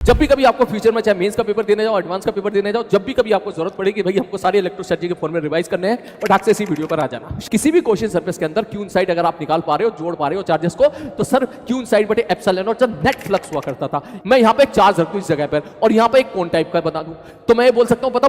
जब भी कभी आपको फ्यूचर में चाहे मेंस का पेपर देने जाओ, एडवांस का पेपर देने जाओ, जब भी कभी आपको जरूरत पड़ेगी भाई हमको सारे इलेक्ट्रोस्टैटिक के फॉर्मूले रिवाइज करने हैं, फटाक से इसी वीडियो पर आ जाना। किसी भी क्वेश्चन सरफेस के अंदर क्यू इनसाइड अगर आप निकाल पा रहे हो, जोड़ पा रहे हो चार्जेस को, तो सर क्यू इनसाइड बटे एप्सिलॉन नॉट जब नेट फ्लक्स हुआ करता था, मैं यहाँ पे एक चार्ज रखूं इस जगह पर और यहाँ पे एक कौन टाइप का बता दूं, तो मैं ये बोल सकता हूँ पता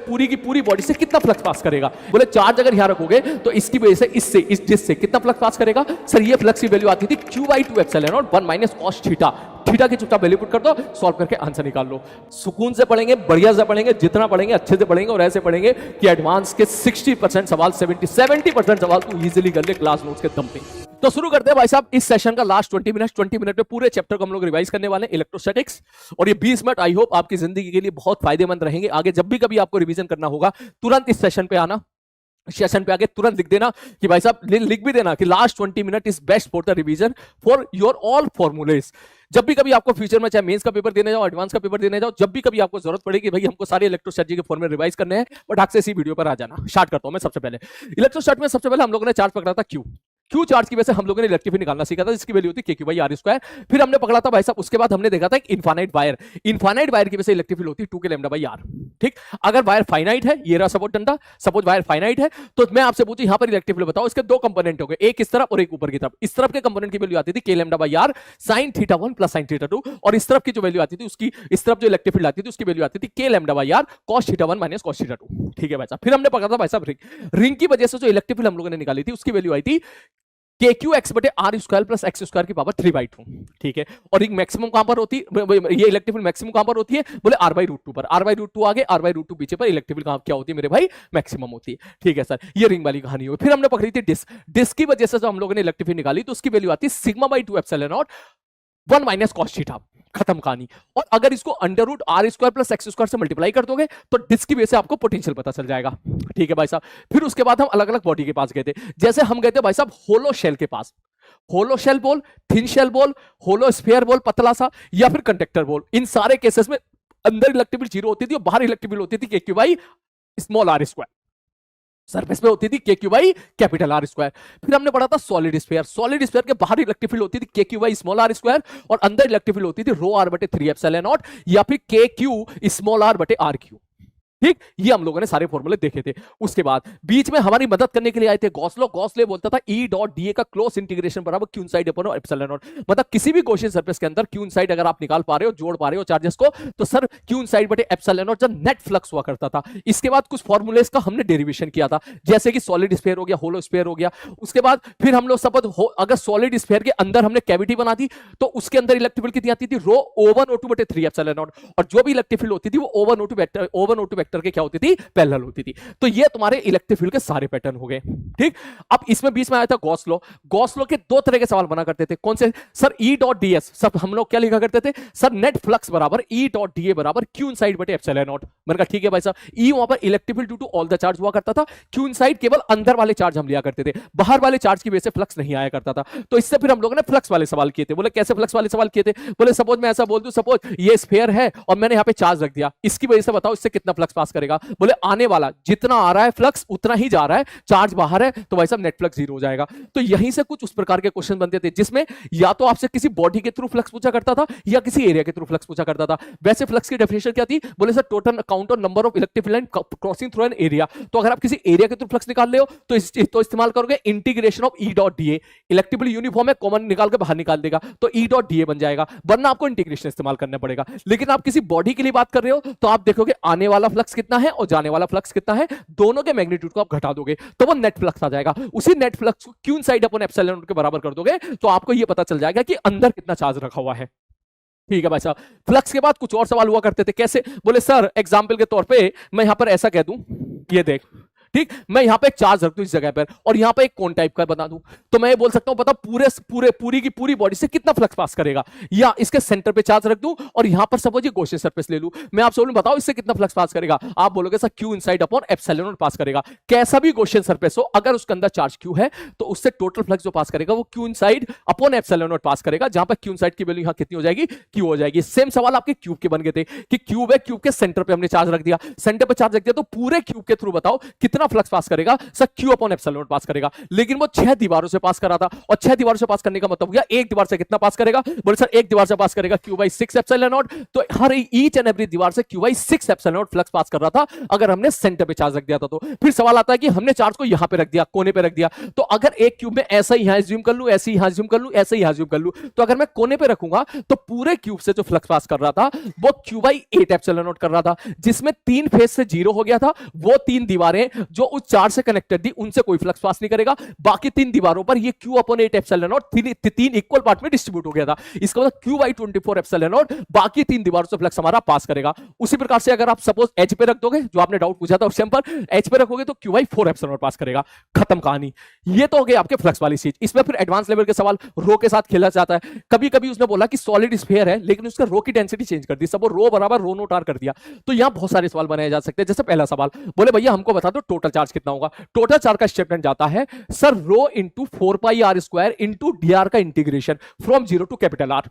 पूरी की पूरी बॉडी से कितना फ्लक्स पास करेगा। बोले चार्ज अगर यहाँ रखोगे तो इसकी वजह से इससे इस डिस्क से कितना फ्लक्स पास करेगा। सर ये फ्लक्स की वैल्यू आती थी Q/2 epsilon not 1 minus cos theta. Theta की चुपचाप वैल्यू पुट कर दो, सॉल्व करके आंसर निकाल लो। सुकून से पढ़ेंगे, बढ़िया से पढ़ेंगे, जितना पढ़ेंगे अच्छे से पढ़ेंगे और ऐसे पढ़ेंगे कि एडवांस के 60% सवाल 70% सवाल तू इजीली कर ले क्लास नोट्स के दम पे। तो शुरू करते हैं भाई साहब इस सेशन का लास्ट 20 मिनट में पूरे चैप्टर को हम लोग रिवाइज करने वाले हैं इलेक्ट्रोस्टैटिक्स, और ये 20 मिनट आई होप आपकी जिंदगी के लिए बहुत फायदेमंद रहेंगे। आगे जब भी कभी आपको रिवीजन करना होगा तुरंत इस सेशन पे आना, सेशन पे आगे तुरंत लिख देना कि भाई साहब लिख भी देना कि last 20 minute is best for the revision for your all formulas. जब भी कभी आपको फ्यूचर में चाहे मेंस का पेपर देने जाओ, एडवांस का पेपर देने जाओ, जब भी कभी आपको जरूरत पड़ेगी भाई हमको सारे इलेक्ट्रोस्टैटिक के फॉर्मूले रिवाइज करने हैं, फटाक से इसी वीडियो पर आ जाना। स्टार्ट करता हूं मैं सबसे पहले इलेक्ट्रोस्टैट में। सबसे पहले हम लोगों ने चार्ज पकड़ा था क्यू चार्ज की वजह से हम लोगों ने इलेक्ट्रिक निकालना सीखा था, जिसकी वैल्यू होती है KQ/R²। फिर हमने पकड़ा था भाई साहब, उसके बाद हमने देखा था एक इनफाइनाइट वायर की वजह से इलेक्ट्रिक फील्ड होती है 2k λ/r। ठीक, अगर वायर फाइनाइट है, ये रहा सपोज डंडा, सपोज वायर फाइनाइट है, तो मैं आपसे पूछूं यहां पर इलेक्ट्रिक फील्ड बताओ, इसके दो कंपोनेंट हो गए, एक इस तरफ और एक ऊपर की तरफ। इस तरफ के कंपोनेंट की वैल्यू आती थी k λ/r sin θ1 plus sin θ2, और इस तरफ की जो वैल्यू आती थी उसकी, इस तरफ जो इलेक्ट्रिक फील्ड आती थी उसकी वैल्यू आती थी k λ/r cos θ1 minus cos θ2। ठीक है भाई साहब, फिर हमने पकड़ा था भाई साहब रिंग की वजह से जो इलेक्ट्रिक फील्ड हम लोगों ने निकाली थी उसकी वैल्यू आई थी KQ/R² प्लस x² की पावर 3/2। ठीक है, और रिंग मैक्सिमम कहां पर होती है, ये इलेक्ट्रिक फील्ड मैक्सिमम कहां पर होती है, बोले R/√2 पर। R/√2 आगे, R/√2 पीछे पर, इलेक्ट्रिक फील्ड क्या होती है मेरे भाई, मैक्सिमम होती है। ठीक है सर, ये रिंग वाली कहानी हो। फिर हमने पकड़ी थी डिस्क की वजह से जो हम लोगों ने इलेक्ट्रिक फील्ड निकाली तो उसकी वैल्यू आती है σ/2 epsilon not 1 minus cos theta. खत्म कहानी। और अगर इसको √R² प्लस x² से मल्टीप्लाई कर दोगे तो डिस्क की वजह से आपको पोटेंशियल पता चल जाएगा। ठीक है भाई साहब, फिर उसके बाद हम अलग अलग बॉडी के पास गए थे। जैसे हम गए थे भाई साहब होलो शेल के पास, होलो शेल बोल, थिन शेल बोल, होलो स्फीयर बोल पतला सा, या फिर कंडक्टर बोल। इन सारे केसेस में अंदर इलेक्ट्रिक फील्ड 0 होती थी और बाहर इलेक्ट्रिक फील्ड होती थी KQ/r²। सरफेस पे होती थी KQ/R²। फिर हमने पढ़ा था सॉलिड स्फीयर के बाहर इलेक्ट्रिक फील्ड होती थी KQ/r² और अंदर इलेक्ट्रिक फील्ड होती थी ρr/3 एप्सिलॉन नॉट या फिर KQ/r/r3। ठीक, ये हम लोगों ने सारे फॉर्मूले देखे थे। उसके बाद बीच में हमारी मदद करने के लिए आए थे गॉसले बोलता था E.dA का क्लोज इंटीग्रेशन बराबर q inside upon epsilon not. मतलब किसी भी क्वेश्चन सरफेस के अंदर क्यू इनसाइड अगर आप निकाल पा रहे हो, जोड़ पा रहे हो चार्जेस को, तो सर क्यू इनसाइड बटे एप्सिलॉन नॉट जब नेट फ्लक्स हुआ करता था। इसके बाद कुछ फॉर्मूलेस का हमने डेरिवेशन किया था, जैसे कि सॉलिड स्फीयर हो गया, होलो स्फीयर हो गया। उसके बाद फिर हम लोग सपोज अगर सॉलिड स्फीयर के अंदर हमने कैविटी बना दी तो उसके अंदर इलेक्ट्रिक फील्ड कितनी आती थी, ρ(O1O2/3 एप्सिलॉन नॉट), और जो भी इलेक्ट्रिक फील्ड होती थी वो O1O2 वेक्टर के क्या होती थी, पैरेलल होती थी। तो ये तुम्हारे इलेक्ट्रिक फील्ड के सारे पैटर्न हो गए। ठीक, अब इसमें बीच में आया था गॉस लॉ के दो तरह के सवाल बना करते थे। कौन से सर, E.ds। सब हम लोग क्या लिखा करते थे सर, नेट फ्लक्स बराबर E.dA बराबर क्यू इनसाइड बटे एप्सिलॉन नॉट। मैंने कहा ठीक है भाई साहब, ई वहां पर electric field due to all the charge हुआ करता था, क्यू इनसाइड केवल अंदर वाले चार्ज हम लिया करते थे, बाहर वाले चार्ज की वजह से फ्लक्स नहीं आया करता था। तो इससे फिर हम लोगों ने फ्लक्स वाले सवाल किए थे। बोले कैसे फ्लक्स वाले सवाल किए थे, बोले सपोज मैं ऐसा बोल दूं, सपोज ये स्फीयर है और मैंने यहां पे चार्ज रख दिया, इसकी वजह से बताओ इससे कितना फ्लक्स पास करेगा। बोले आने वाला जितना आ रहा है फ्लक्स उतना ही जा रहा है, चार्ज बाहर है तो भाई साहब नेट फ्लक्स 0 हो जाएगा। तो यहीं से कुछ उस प्रकार के क्वेश्चन बनते थे जिसमें या तो आपसे किसी बॉडी के थ्रू फ्लक्स पूछा करता था या किसी एरिया के थ्रू फ्लक्स पूछा करता था। वैसे फ्लक्स की डेफिनेशन क्या थी, बोले sir total count on number of electric field line crossing through an area. तो अगर आप किसी एरिया के थ्रू फ्लक्स निकाल रहे हो तो इस्तेमाल करोगे integration of E.dA। Electric field uniform है, कॉमन निकाल के बाहर निकाल देगा तो E.dA बन जाएगा, वरना आपको इंटीग्रेशन इस्तेमाल करना पड़ेगा। लेकिन आप किसी बॉडी के लिए बात कर रहे हो तो आप देखोगे आने वाला फ्लक्स कितना है और जाने वाला फ्लक्स कितना है, दोनों के मैग्नीट्यूड को आप घटा दोगे तो वो नेट फ्लक्स आ जाएगा। उसी नेट फ्लक्स को Q inside upon epsilon not के बराबर कर दोगे तो आपको ये पता चल जाएगा कि अंदर कितना चार्ज रखा हुआ है। ठीक है भाई साहब, फ्लक्स के बाद कुछ और सवाल हुआ करते थे। कैसे, बोले सर एग्जांपल के तौर पे मैं यहां पर ऐसा कह दूं, ये देख, ठीक, मैं यहां पे एक चार्ज रख दूं इस जगह पर और यहां पे एक कौन टाइप का बता दूं, तो मैं ये बोल सकता हूं पता पूरी की पूरी बॉडी से कितना फ्लक्स पास करेगा। या इसके सेंटर पे चार्ज रख दूं और यहां पर सपोज ये गॉसियन सरफेस ले लूं, मैं आपसे बोलूं बताओ इससे कितना फ्लक्स पास करेगा। आप बोलोगे sir Q inside upon epsilon not pass करेगा। कैसा भी गॉसियन सरफेस हो, अगर उसके अंदर चार्ज क्यू है तो उससे टोटल फ्लक्स जो पास करेगा वो Q inside upon epsilon not pass करेगा, जहां पर क्यू इनसाइड की वैल्यू यहां कितनी हो जाएगी, क्यू हो जाएगी। सेम सवाल आपके क्यूब के बन गए थे कि क्यूब है, क्यूब के सेंटर पे हमने चार्ज रख दिया, सेंटर पे चार्ज रख दिया तो पूरे क्यूब के थ्रू बताओ कितना कितना फ्लक्स पास करेगा sir, Q upon epsilon not pass करेगा। लेकिन वो 6 दीवारों से पास कर रहा था, और 6 दीवारों से पास करने का मतलब हो गया एक दीवार से कितना पास करेगा, बोले सर एक दीवार से पास करेगा क्यू बाई 6 एप्सिलॉन नॉट। तो हर ईच एंड एवरी दीवार से Q by 6 epsilon not flux pass कर रहा था अगर हमने सेंटर पे चार्ज रख दिया था। तो फिर सवाल आता है कि हमने चार्ज को यहां पे रख दिया, कोने पे रख दिया, तो अगर एक क्यूब में ऐसा ही यहां ज्यूम कर लूं, ऐसे ही यहां ज्यूम कर लूं, ऐसे ही यहां ज्यूम कर लूं, तो अगर मैं कोने पे रखूंगा तो पूरे क्यूब से जो फ्लक्स पास कर रहा था वो क्यू बाई 8 एप्सिलॉन नॉट कर रहा था, जिसमें 3 फेज से 0 हो गया था। वो 3 दीवारें जो उस चार्ज से कनेक्टेड थी उनसे कोई फ्लक्स पास नहीं करेगा, बाकी 3 दीवारों पर ये Q upon 8 epsilon not 3 equal part में डिस्ट्रीब्यूट हो गया था। इसका मतलब क्यू बाई 24 एप्सिलॉन नॉट बाकी 3 दीवारों से फ्लक्स हमारा पास करेगा। उसी प्रकार से अगर आप सपोज एच पे रख दोगे, जो आपने डाउट पूछा था उस टाइम पर, एच पे रखोगे तो Q by 4 epsilon not pass करेगा। खत्म कहानी। ये तो हो गए आपके फ्लक्स वाली चीज। इसमें फिर एडवांस लेवल के सवाल रो के साथ खेला जाता है। कभी कभी उसने बोला कि सॉलिड स्फीयर है लेकिन उसका रो की डेंसिटी चेंज कर दी, सब रो बराबर रो नोट आर कर दिया। तो यहां बहुत सारे सवाल बनाए जा सकते हैं। जैसे पहला सवाल, बोले भैया हमको बता दो टोटल चार्ज कितना होगा। टोटल चार्ज का स्टेटमेंट जाता है sir rho into 4 pi R square into D R का integration from 0 to capital R.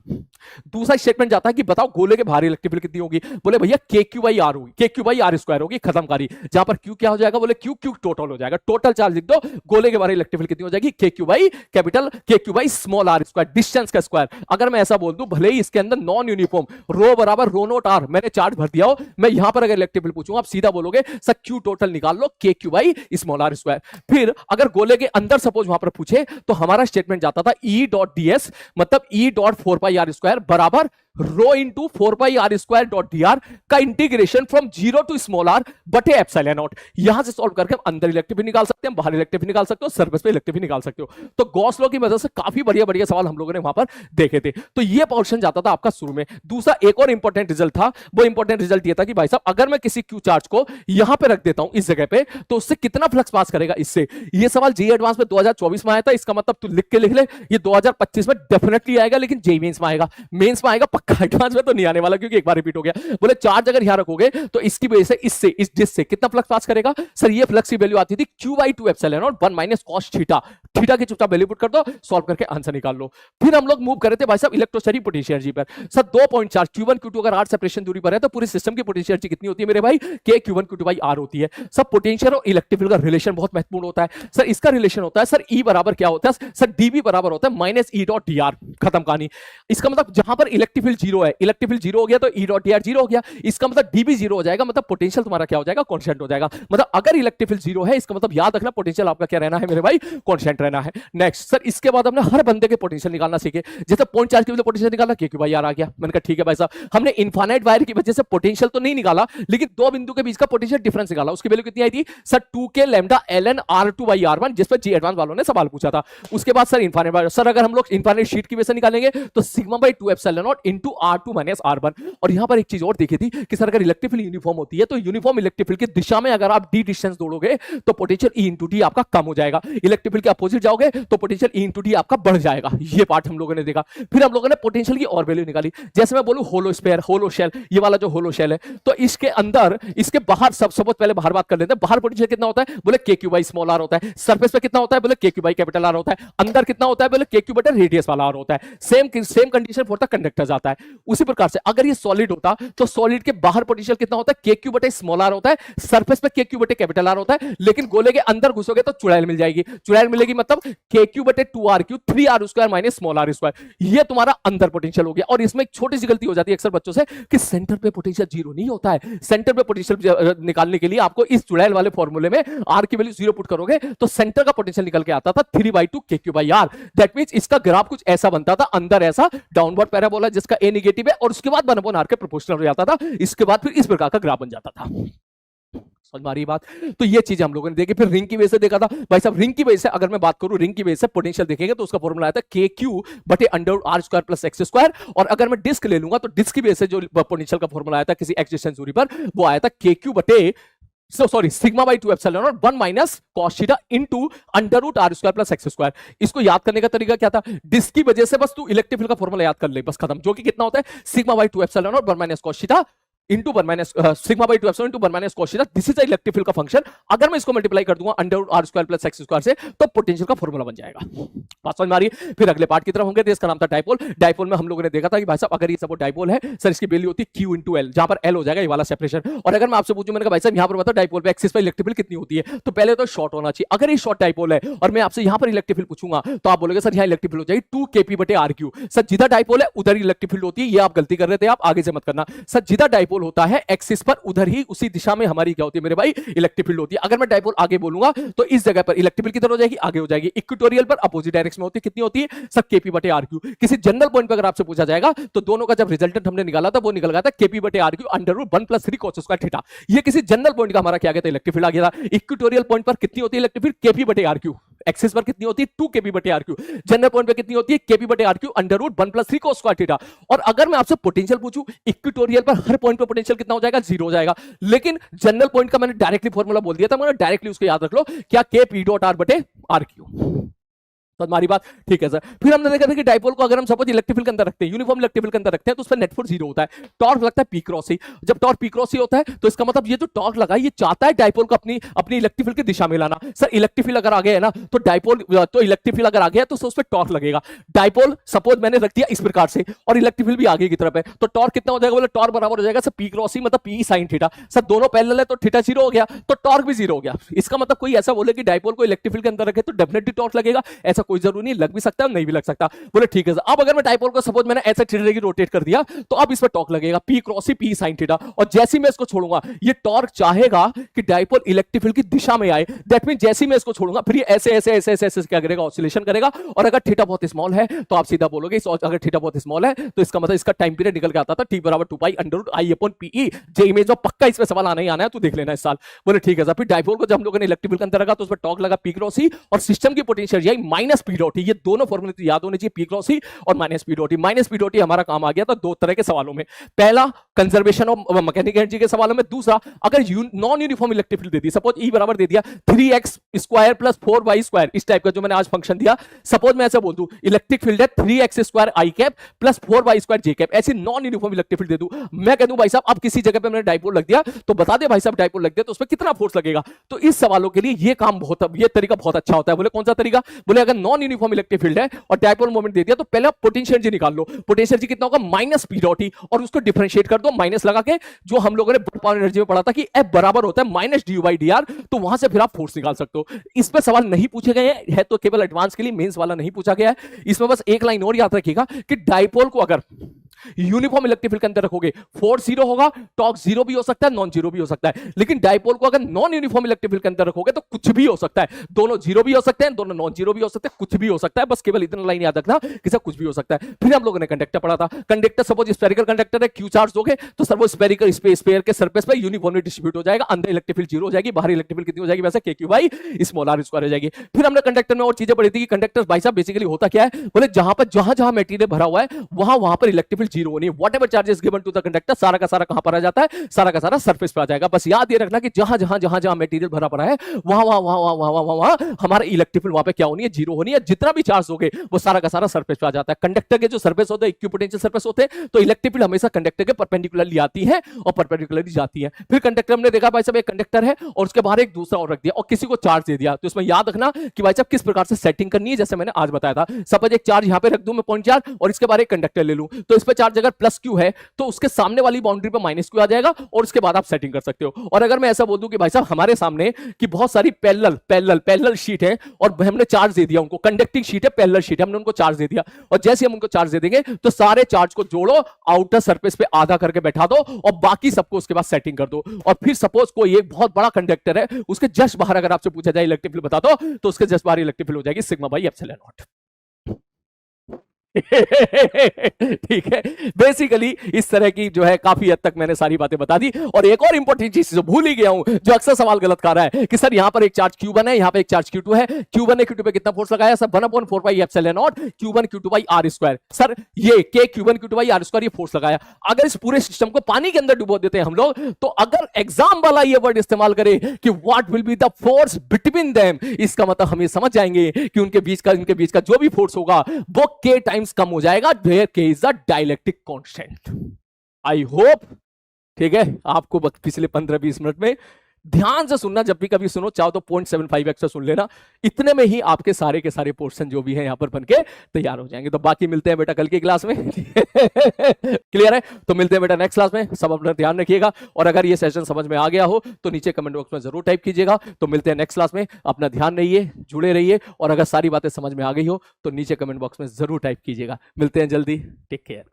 दूसरा स्टेटमेंट जाता है कि बताओ गोले के भारी इलेक्ट्रिक फील्ड कितनी होगी। बोले भैया के क्यू बाई आर होगी, के क्यू बाई आर स्क्वायर होगी। खत्म करी। जहां पर क्यू क्या हो जाएगा, बोले क्यू क्यू टोटल हो जाएगा। टोटल चार्ज लिख दो, गोले के भारी इलेक्ट्रिक फील्ड कितनी हो जाएगी, k q by capital k q by small r square, distance का स्क्वायर। अगर मैं ऐसा बोल दूं, भले ही इसके अंदर नॉन यूनिफॉर्म रो बराबर रो नोट आर मैंने चार्ज भर दिया हो, मैं यहां पर अगर इलेक्ट्रिक फील्ड पूछूंगा आप सीधा बोलोगे सर क्यू टोटल निकाल लो, k q by small r square. फिर अगर गोले के अंदर सपोज वहां पर पूछे तो हमारा स्टेटमेंट जाता था ई डॉट डी एस मतलब E dot 4 pi R square बराबर rho into 4 pi R square dot D R का integration from 0 to small R बटे एप्सिलॉन नॉट। यहां से सॉल्व करके हम अंदर इलेक्ट्रिक फील्ड निकाल सकते हैं, बाहर इलेक्ट्रिक फील्ड निकाल सकते हो, सरफेस पे इलेक्ट्रिक फील्ड निकाल सकते हो। तो गॉस लॉ की मदद से काफी बढ़िया बढ़िया सवाल हम लोगों ने वहां पर देखे थे। तो ये पोर्शन जाता था आपका शुरू में। दूसरा एक और इंपॉर्टेंट रिजल्ट था, वो इंपॉर्टेंट रिजल्ट ये था कि भाई साहब अगर मैं किसी क्यू चार्ज को यहां पे रख देता हूं इस जगह पे, तो उससे कितना फ्लक्स पास करेगा। इससे ये सवाल जेईई एडवांस में 2024 में आया था। इसका मतलब तू लिख के लिख ले, ये 2025 में डेफिनेटली आएगा, लेकिन जेईई मेंस में आएगा। मेंस में आएगा पक्का, एडवांस में तो नहीं आने वाला क्योंकि एक बार रिपीट हो गया। बोले चार्ज अगर यहां रखोगे तो इसकी वजह से इससे इस डिस्क से कितना फ्लक्स पास करेगा। सर ये फ्लक्स की वैल्यू आती थी q by 2 epsilon not 1 minus cos theta. Theta की चुपचाप वैल्यू पुट कर दो, सॉल्व करके आंसर निकाल लो। फिर हम लोग मूव कर रहे थे भाई साहब इलेक्ट्रोस्टैटिक पोटेंशियल एनर्जी पर। Sir 2 point charge q1 q2 अगर r सेपरेशन दूरी पर है तो पूरे सिस्टम की पोटेंशियल एनर्जी कितनी होती है मेरे भाई, k q1 q2 by r होती है। सब पोटेंशियल और इलेक्ट्रिक फील्ड का रिलेशन बहुत महत्वपूर्ण होता है। सर इसका रिलेशन होता है सर E बराबर क्या होता है, सर dB बराबर होता है माइनस E डॉट dr। खत्म कहानी। इसका मतलब जहां पर इलेक्ट्रिक फील्ड 0 है, इलेक्ट्रिक फील्ड 0 हो गया तो E डॉट dr 0 हो गया। इसका मतलब dB 0 हो जाएगा, मतलब पोटेंशियल तुम्हारा क्या हो जाएगा, कांस्टेंट हो जाएगा। मतलब अगर इलेक्ट्रिक फील्ड 0 है इसका मतलब याद रखना पोटेंशियल आपका क्या रहना है मेरे भाई, कांस्टेंट रहना है। नेक्स्ट सर इसके बाद हमने हर बंदे के पोटेंशियल निकालना सीखे। जैसे पॉइंट चार्ज के लिए पोटेंशियल निकालना, के क्यू बाई आर आ गया। मैंने कहा ठीक है भाई साहब, हमने इनफाइनाइट वायर की वजह से पोटेंशियल तो नहीं निकाला, लेकिन दो बिंदु के बीच का पोटेंशियल डिफरेंस निकाला। उसकी वैल्यू कितनी आई थी sir 2k lambda ln r2 by r1, जिस पर जी एडवांस वालों ने सवाल पूछा था। उसके बाद सर इनफाइनाइट वायर, सर अगर हम लोग इनफाइनाइट शीट की वजह से निकालेंगे तो sigma by 2 epsilon not into r2 minus r1। और यहां पर एक चीज और देखी थी कि सर अगर इलेक्ट्रिक फील्ड यूनिफॉर्म होती है तो यूनिफॉर्म इलेक्ट्रिक फील्ड की दिशा में अगर आप डी डिस्टेंस दौड़ोगे तो पोटेंशियल ई इंटू डी आपका कम हो जाएगा। इलेक्ट्रिक फील्ड के अपोजिट जाओगे तो पोटेंशियल ई इंटू डी आपका बढ़ जाएगा। ये पार्ट हम लोगों ने देखा। फिर हम लोगों ने पोटेंशियल की और वैल्यू निकाली। जैसे मैं बोलूं होलो स्फीयर, होलो शेल, ये वाला जो होलो शेल है, तो इसके अंदर इसके बाहर सबसे पहले बाहर बात कर लेते हैं। बाहर पोटेंशियल कितना होता है, बोले के क्यू बाई स्मॉल आर होता है। सरफेस पे कितना होता है, बोले के क्यू बाई कैपिटल आर होता है। अंदर कितना होता है, बोले के क्यू बटे रेडियस वाला आर होता है। Same condition for the conductor आता है। उसी प्रकार से अगर ये सॉलिड होता तो सॉलिड के बाहर पोटेंशियल कितना होता है, के क्यू बटे स्मॉल आर होता है। सरफेस पे के क्यू बटे कैपिटल आर होता है। लेकिन गोले के अंदर घुसोगे तो चुड़ैल मिल जाएगी। चुड़ैल मिलेगी मतलब के क्यू बटे 2r q 3r square minus small r square. ये तुम्हारा अंदर पोटेंशियल हो गया। और इसमें एक छोटी सी गलती हो जाती है अक्सर बच्चों से कि सेंटर पे पोटेंशियल 0 नहीं होता है। सेंटर पे पोटेंशियल निकालने के लिए आपको इस चुड़ैल वाले फॉर्मूले में r की वैल्यू 0 पुट करोगे तो सेंटर का पोटेंशियल निकल के आता था 3/2 k q by r. That means इसका ग्राफ कुछ ऐसा बनता था, अंदर ऐसा डाउनवर्ड पैराबोला जिसका a नेगेटिव है और उसके बाद 1/r के प्रोपोर्शनल हो जाता था। इसके बाद फिर इस प्रकार का ग्राफ बन जाता था। समझ में आ रही बात। तो ये चीज हम लोगों ने देखी। फिर रिंग की वजह से देखा था भाई साहब। रिंग की वजह से अगर मैं बात करूं, रिंग की वजह से पोटेंशियल देखेंगे तो उसका फॉर्मूला आया था के क्यू बटे under r square plus x square. और अगर मैं डिस्क ले लूंगा तो डिस्क की वजह से जो पोटेंशियल का फॉर्मूला आया था किसी एक्स डिस्टेंस दूरी पर, वो आया था के क्यू बटे sigma by 2 epsilon not 1 minus cos theta into under root r square plus x square. इसको याद करने का तरीका क्या था, डिस्क की वजह से बस तू इलेक्ट्रिक फील्ड का फॉर्मूला याद कर ले, बस खत्म। जो कि कितना होता है sigma by 2 epsilon not 1 minus cos theta into 1 minus sigma by 2 epsilon into 1 minus cos theta, this is the electric field का फंक्शन। अगर मैं इसको मल्टीप्लाई कर दूंगा under root r square plus x square से, तो पोटेंशियल का formula बन जाएगा। बात समझ में आ रही है? फिर अगले पार्ट की तरफ होंगे, इसका नाम था डाइपोल। डाइपोल में हम लोगों ने देखा था कि भाई साहब अगर ये सपोज डाइपोल है सर, इसकी वैल्यू होती है Q इंटू एल, जहां पर एल हो जाएगा ये वाला सेपरेशन। और अगर मैं आपसे पूछूं, मैंने कहा भाई साहब यहां पर बताओ डाइपोल पे एक्सिस पे इलेक्ट्रिक फील्ड कितनी होती है, तो पहले तो शॉर्ट होना चाहिए। अगर ये शॉर्ट डाइपोल है और मैं आपसे यहां पर इलेक्ट्रिक फील्ड पूछूंगा, तो आप बोलोगे सर यहां इलेक्ट्रिक फील्ड हो जाएगी 2 kp बटे RQ। सर जिधर डाइपोल है उधर ही इलेक्ट्रिक फील्ड होती है, ये आप गलती कर रहे थे, आप आगे से मत करना। सर जिधर डाइपोल होता है एक्सिस पर, उधर ही उसी दिशा में हमारी क्या होती है मेरे भाई, इलेक्ट्रिक फील्ड होती है। अगर मैं डाइपोल आगे बोलूंगा तो इस जगह पर इलेक्ट्रिक फील्ड किधर हो जाएगी, आगे हो जाएगी। इक्वेटोरियल पर अपोजिट डायरेक्शन में होती है, कितनी होती है सर, kp बटे RQ। किसी जनरल पॉइंट पर अगर आपसे पूछा जाएगा तो दोनों का जब रिजल्टेंट हमने निकाला था वो निकल गया था kp बटे RQ under root 1 plus 3 cos square theta. ये किसी जनरल पॉइंट का हमारा क्या गया था, इलेक्ट्रिक फील्ड आ गया था। इक्वेटोरियल पॉइंट पर कितनी होती है इलेक्ट्रिक फील्ड, kp बटे RQ। एक्सिस पर कितनी होती है 2 kp बटे RQ। जनरल पॉइंट पे कितनी होती है kp बटे RQ under root 1 plus 3 cos square theta. और अगर मैं आपसे पोटेंशियल पूछूं, इक्वेटोरियल पर हर पॉइंट पे पोटेंशियल कितना हो जाएगा, 0 हो जाएगा। लेकिन जनरल पॉइंट का मैंने डायरेक्टली फॉर्मूला बोल दिया था, मैंने डायरेक्टली उसको याद रख लो, क्या k p डॉट r बटे RQ। तो हमारी बात ठीक है सर। फिर हमने देखा था कि डाइपोल को अगर हम सपोज इलेक्ट्रिक फील्ड के अंदर रखते हैं, यूनिफॉर्म इलेक्ट्रिक फील्ड के अंदर रखते हैं, तो उस पर नेट फोर्स 0 होता है, टॉर्क लगता है पी क्रॉस सी। जब टॉर्क पी क्रॉस सी होता है तो इसका मतलब ये जो टॉर्क लगा है ये चाहता है डाइपोल को अपनी इलेक्ट्रिक फील्ड की दिशा में लाना। सर इलेक्ट्रिक फील्ड अगर आगे है ना तो डाइपोल, तो इलेक्ट्रिक फील्ड अगर आगे है तो उस पर टॉर्क लगेगा। डाइपोल सपोज मैंने रख दिया इस प्रकार से और इलेक्ट्रिक फील्ड भी आगे की तरफ है, तो टॉर्क कितना हो जाएगा, बोले टॉर्क बराबर हो जाएगा सर पी क्रॉस सी मतलब पी साइन थीटा। सर दोनों पैरेलल है तो थीटा 0 हो गया, तो टॉर्क भी 0 हो गया। इसका मतलब कोई ऐसा बोले कि डाइपोल को इलेक्ट्रिक फील्ड के अंदर रखे तो डेफिनेटली टॉर्क लगेगा, ऐसा कोई जरूरी नहीं, लग भी सकता है नहीं भी लग सकता। बोले ठीक है सर। अब अगर मैं डाइपोल को सपोज मैंने ऐसे थीटा की रोटेट कर दिया तो अब इस पर टॉर्क लगेगा P cross C P sine theta. और जैसे ही मैं इसको छोड़ूंगा ये टॉर्क चाहेगा कि डाइपोल इलेक्ट्रिक फील्ड की दिशा में आए, दैट मीन जैसे ही मैं इसको छोड़ूंगा फिर ये ऐसे ऐसे ऐसे ऐसे ऐसे क्या करेगा, ऑसिलेशन करेगा। और अगर थीटा बहुत स्मॉल है तो आप सीधा बोलोगे अगर थीटा बहुत स्मॉल है तो इसका मतलब इसका टाइम पीरियड निकल के आता था t बराबर 2 pi under root I upon PE. जे इमेज में पक्का इस पे सवाल आना ही आना है, तू देख लेना इस साल। बोले ठीक है सर। फिर डाइपोल को जब हम लोगों ने इलेक्ट्रिक फील्ड के अंदर रखा तो उस पर टॉर्क लगा पी क्रॉस सी और सिस्टम की पोटेंशियल यही माइनस पी डॉट। ये दोनों फॉर्मूले तो याद होने चाहिए, पी क्रॉस सी और minus P dot. Minus P dot हमारा काम आ गया था दो तरह के सवालों में, पहला कंजर्वेशन ऑफ मैकेनिकल एनर्जी के सवालों में, दूसरा अगर नॉन यूनिफॉर्म इलेक्ट्रिक फील्ड दे दी, सपोज ई बराबर दे दिया 3x square plus 4y square, इस टाइप का जो मैंने आज फंक्शन दिया। सपोज मैं ऐसा बोल दूं इलेक्ट्रिक फील्ड है 3x स्क्वायर आई कैप प्लस 4y स्क्वायर जे कैप, ऐसी नॉन यूनिफॉर्म इलेक्ट्रिक फील्ड दे दूं। मैं कह दूं भाई साहब अब किसी जगह पे मैंने डाइपोल लग दिया तो बता दे भाई साहब डाइपोल लग दिया तो उस पर कितना फोर्स लगेगा। तो इस सवालों के लिए ये काम बहुत, ये तरीका बहुत अच्छा होता है। बोले कौन सा तरीका, बोले अगर नॉन यूनिफॉर्म इलेक्ट्रिक फील्ड है और डाइपोल मोमेंट दे दिया तो पहले पोटेंशियल एनर्जी निकाल लो। पोटेंशियल एनर्जी कितना होगा माइनस पी डॉट ई, और उसको डिफरेंशिएट कर दो माइनस लगा के, जो हम लोगों ने पावर एनर्जी में पढ़ा था कि F बराबर होता है minus D by D R, तो वहां से फिर आप फोर्स निकाल सकते हो। इस पर सवाल नहीं पूछे गए हैं, तो केवल एडवांस के लिए, मेंस वाला नहीं पूछा गया है। इसमें बस एक लाइन और याद रखिएगा कि डाइपोल को अगर यूनिफॉर्म इलेक्ट्रिक फील्ड के अंदर रखोगे फोर्स 0 होगा, टॉर्क 0 भी हो सकता है, नॉन 0 भी हो सकता है। लेकिन डाइपोल को अगर नॉन यूनिफॉर्म इलेक्ट्रिक फील्ड के अंदर रखोगे तो कुछ भी हो सकता है, दोनों 0 भी हो सकते हैं, दोनों नॉन 0 भी हो सकते हैं, कुछ भी हो सकता है। बस केवल इतना लाइन याद रखना कि सब कुछ भी हो सकता है। फिर हम लोगों ने कंडक्टर पढ़ा था। कंडक्टर सपोज स्फेरिकल कंडक्टर है, क्यू चार्ज दोगे तो सर वो स्फेरिकल स्फीयर के सरफेस पे यूनिफॉर्मली डिस्ट्रीब्यूट हो जाएगा, अंदर इलेक्ट्रिक फील्ड 0 हो जाएगी, बाहर इलेक्ट्रिक फील्ड कितनी हो जाएगी, वैसे KQ by small r square हो जाएगी। फिर हमने कंडक्टर में और चीजें पढ़ी थी कि कंडक्टर भाई साहब बेसिकली होता क्या है, बोले जहां पर जहां मटेरियल भरा हुआ है वहां पर इलेक्ट्रिक फील्ड 0 होनी है। Whatever charges given to the conductor सारा का सारा कहां पर आ जाता है, सारा का सारा सरफेस पर आ जाएगा। बस याद ये रखना कि जहां मटेरियल भरा पड़ा है वहां हमारा इलेक्ट्रिक फील्ड वहां पे क्या होनी है, 0 होनी है। जितना भी चार्ज होगे वो सारा का सारा सरफेस पे आ जाता है। कंडक्टर के जो सरफेस होते हैं इक्विपोटेंशियल सरफेस होते हैं, तो इलेक्ट्रिक फील्ड हमेशा कंडक्टर के परपेंडिकुलरली आती है और परपेंडिकुलरली जाती है। फिर कंडक्टर हमने देखा भाई साहब एक कंडक्टर है और उसके बाहर एक दूसरा और रख दिया और किसी को चार्ज दे दिया, तो इसमें याद रखना कि भाई साहब किस प्रकार से सेटिंग करनी है, जैसे मैंने आज बताया था। सपोज एक चार्ज यहां पे रख दूं मैं पॉइंट चार्ज और इसके बाहर एक कंडक्टर ले लूं, तो इस पे चार्ज अगर प्लस क्यू है तो उसके सामने वाली बाउंड्री पे माइनस क्यू आ जाएगा और उसके बाद आप सेटिंग कर सकते हो। और अगर मैं ऐसा बोल दूं कि भाई साहब हमारे सामने कि बहुत सारी पैरेलल शीट है और हमने चार्ज दे दिया उनको, कंडक्टिंग शीट है, पैरेलल शीट है, हमने उनको चार्ज दे दिया और जैसे हम उनको चार्ज दे देंगे तो सारे चार्ज को जोड़ो, आउटर सरफेस पे आधा करके बैठा दो और बाकी सबको उसके बाद सेटिंग कर दो। और फिर सपोज कोई एक बहुत बड़ा कंडक्टर है, उसके जस्ट बाहर अगर आपसे पूछा जाए इलेक्ट्रिक फील्ड बता दो, तो उसके जस्ट बाहर इलेक्ट्रिक फील्ड हो जाएगी सिग्मा बाई एप्सिलॉन नॉट। ठीक है, बेसिकली इस तरह की जो है काफी हद तक मैंने सारी बातें बता दी। और एक और इंपॉर्टेंट चीज जो भूल ही गया हूं, जो अक्सर सवाल गलत कर रहा है कि सर यहां पर एक चार्ज Q1 है, यहां पर एक चार्ज Q2 है, Q1 ने Q2 पे कितना फोर्स लगाया sir 1/4 pi epsilon not Q1 Q2 by r square. Sir ये K Q1 Q2 by r square ये फोर्स लगाया। अगर इस पूरे सिस्टम को पानी के अंदर डुबो देते हैं हम लोग, तो अगर एग्जाम वाला ये वर्ड इस्तेमाल करे कि what will be the force between them, इसका मतलब हम ये समझ जाएंगे कि उनके बीच का जो भी फोर्स होगा वो K टाइम्स कम हो जाएगा, where K is a dielectric constant। I hope ठीक है, आपको पिछले 15-20 मिनट में ध्यान से सुनना, जब भी कभी सुनो चाहो तो 0.75x सुन लेना, इतने में ही आपके सारे के सारे पोर्शन जो भी हैं यहां पर बनके तैयार हो जाएंगे। तो बाकी मिलते हैं बेटा कल की क्लास में। क्लियर है? तो मिलते हैं बेटा नेक्स्ट क्लास में, सब अपना ध्यान रखिएगा। और अगर ये सेशन समझ में आ गया हो तो नीचे कमेंट बॉक्स में जरूर टाइप कीजिएगा। तो मिलते हैं नेक्स्ट क्लास में, अपना ध्यान रहिए, जुड़े रहिए, और अगर सारी बातें समझ में आ गई हो तो नीचे कमेंट बॉक्स में जरूर टाइप कीजिएगा। मिलते हैं जल्दी, टेक केयर।